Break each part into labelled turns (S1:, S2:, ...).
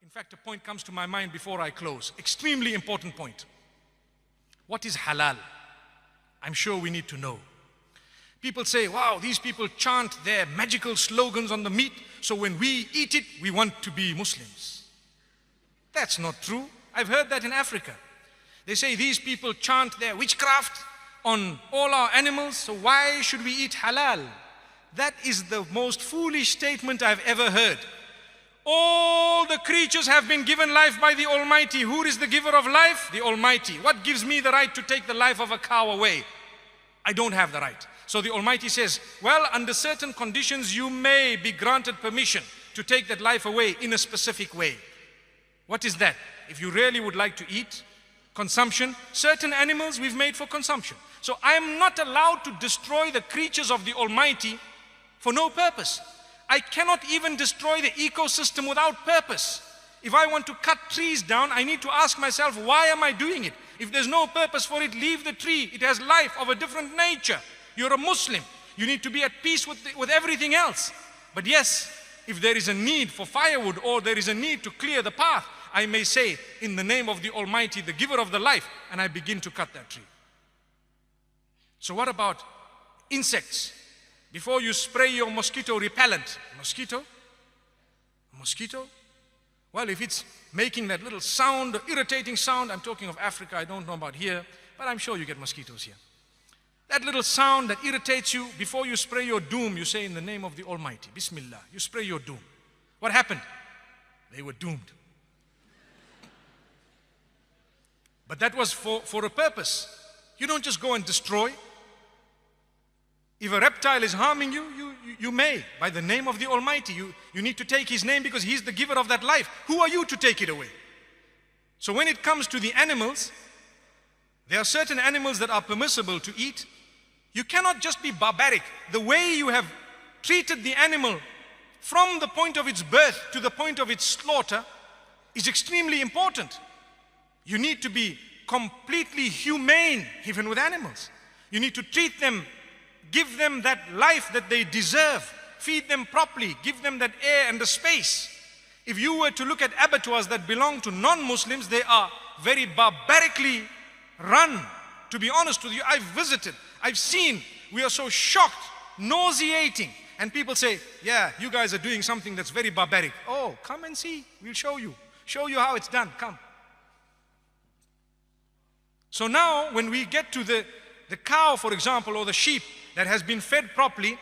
S1: In fact, a point comes to my mind before I close. Extremely important point. What is halal? I'm sure we need to know. People say, wow, these people chant their magical slogans on the meat, so when we eat it, we want to be Muslims. That's not true. I've heard that in Africa. They say these people chant their witchcraft on all our animals, so why should we eat halal? That is the most foolish statement I've ever heard. All the creatures have been given life by the Almighty. Who is the giver of life? The Almighty. What gives me the right to take the life of a cow away? I don't have the right. So the Almighty says, well, under certain conditions, you may be granted permission to take that life away in a specific way. What is that? If you really would like to eat, consumption, certain animals we've made for consumption. So I am not allowed to destroy the creatures of the Almighty for no purpose. I cannot even destroy the ecosystem without purpose. If I want to cut trees down, I need to ask myself, why am I doing it? If there's no purpose for it, leave the tree. It has life of a different nature. You're a Muslim. You need to be at peace with everything else. But yes, if there is a need for firewood or there is a need to clear the path, I may say, in the name of the Almighty, the giver of the life, and I begin to cut that tree. So what about insects? Before you spray your mosquito repellent, mosquito? Well, if it's making that little sound, irritating sound, I'm talking of Africa, I don't know about here, but I'm sure you get mosquitoes here. That little sound that irritates you, before you spray your doom, you say in the name of the Almighty, Bismillah, you spray your doom. What happened? They were doomed. But that was for a purpose. You don't just go and destroy. If a reptile is harming you, you may, by the name of the Almighty. You need to take His name because He's the giver of that life. Who are you to take it away? So when it comes to the animals, there are certain animals that are permissible to eat. You cannot just be barbaric. The way you have treated the animal from the point of its birth to the point of its slaughter is extremely important. You need to be completely humane even with animals. You need to treat them, give them that life that they deserve, feed them properly, give them that air and the space. If you were to look at abattoirs that belong to non-Muslims, they are very barbarically run. To be honest with you, I've visited, I've seen, we are so shocked, nauseating. And people say, yeah, you guys are doing something that's very barbaric. Oh, come and see, we'll show you how it's done, come. So now when we get to the cow, for example, or the sheep that has been fed properly,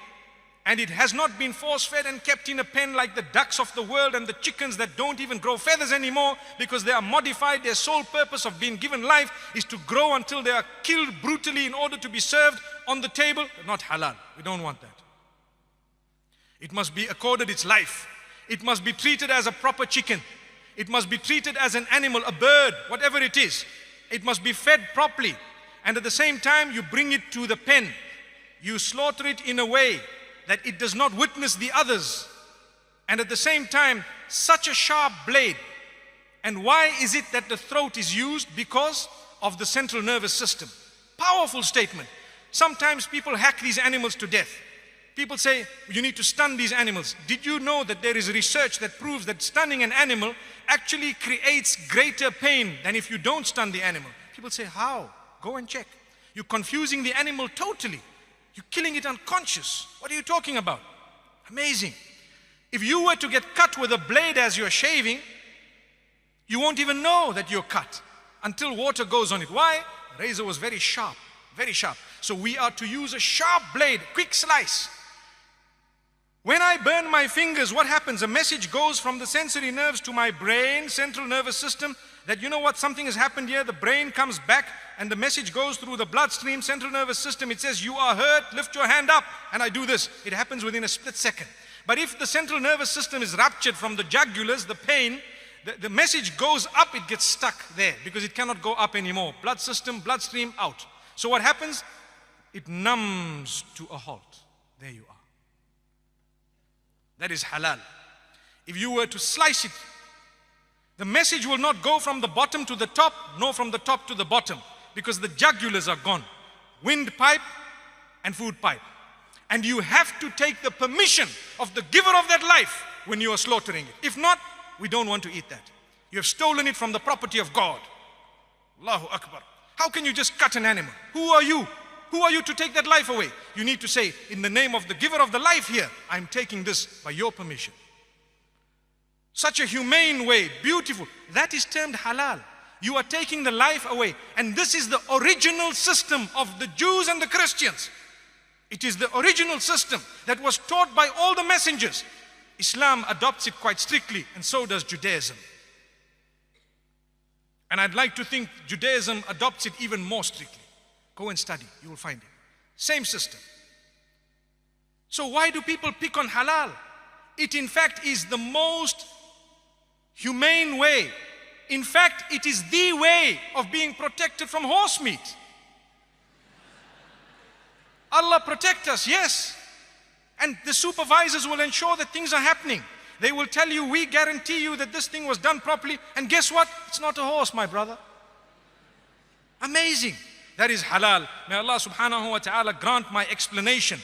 S1: and it has not been force-fed and kept in a pen like the ducks of the world and the chickens that don't even grow feathers anymore because they are modified. Their sole purpose of being given life is to grow until they are killed brutally in order to be served on the table. Not halal. We don't want that. It must be accorded its life. It must be treated as a proper chicken. It must be treated as an animal, a bird, whatever it is. It must be fed properly. And at the same time, you bring it to the pen. You slaughter it in a way that it does not witness the others. And at the same time, such a sharp blade. And why is it that the throat is used? Because of the central nervous system. Powerful statement. Sometimes people hack these animals to death. People say, you need to stun these animals. Did you know that there is research that proves that stunning an animal actually creates greater pain than if you don't stun the animal? People say, how? Go and check. You're confusing the animal totally. You're killing it unconscious. What are you talking about? Amazing. If you were to get cut with a blade as you're shaving, you won't even know that you're cut until water goes on it. Why? The razor was very sharp, very sharp. So we are to use a sharp blade, quick slice. When I burn my fingers, what happens? A message goes from the sensory nerves to my brain, central nervous system, that you know what, something has happened here. The brain comes back and the message goes through the bloodstream, central nervous system. It says, you are hurt, lift your hand up. And I do this. It happens within a split second. But if the central nervous system is ruptured from the jugulars, the pain, the message goes up, it gets stuck there because it cannot go up anymore. Blood system, bloodstream, out. So what happens? It numbs to a halt. There you are. That is halal. If you were to slice it, the message will not go from the bottom to the top, nor from the top to the bottom, because the jugulars are gone. Windpipe and food pipe. And you have to take the permission of the giver of that life when you are slaughtering it. If not, we don't want to eat that. You have stolen it from the property of God. Allahu Akbar. How can you just cut an animal? Who are you? Who are you to take that life away? You need to say, in the name of the giver of the life here, I'm taking this by your permission. Such a humane way, beautiful. That is termed halal. You are taking the life away. And this is the original system of the Jews and the Christians. It is the original system that was taught by all the messengers. Islam adopts it quite strictly, and so does Judaism. And I'd like to think Judaism adopts it even more strictly. Go and study, you will find it. Same system. So why do people pick on halal? It in fact is the most humane way. In fact, it is the way of being protected from horse meat. Allah protect us, yes. And the supervisors will ensure that things are happening. They will tell you, we guarantee you that this thing was done properly. And guess what? It's not a horse, my brother. Amazing. That is halal. May Allah subhanahu wa ta'ala grant my explanation,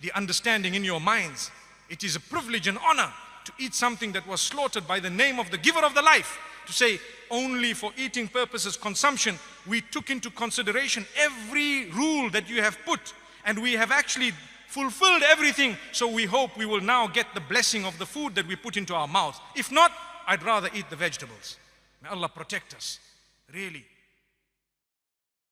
S1: the understanding in your minds. It is a privilege and honor to eat something that was slaughtered by the name of the giver of the life. To say only for eating purposes, consumption, we took into consideration every rule that you have put, and we have actually fulfilled everything. So we hope we will now get the blessing of the food that we put into our mouth. If not, I'd rather eat the vegetables. May Allah protect us, really.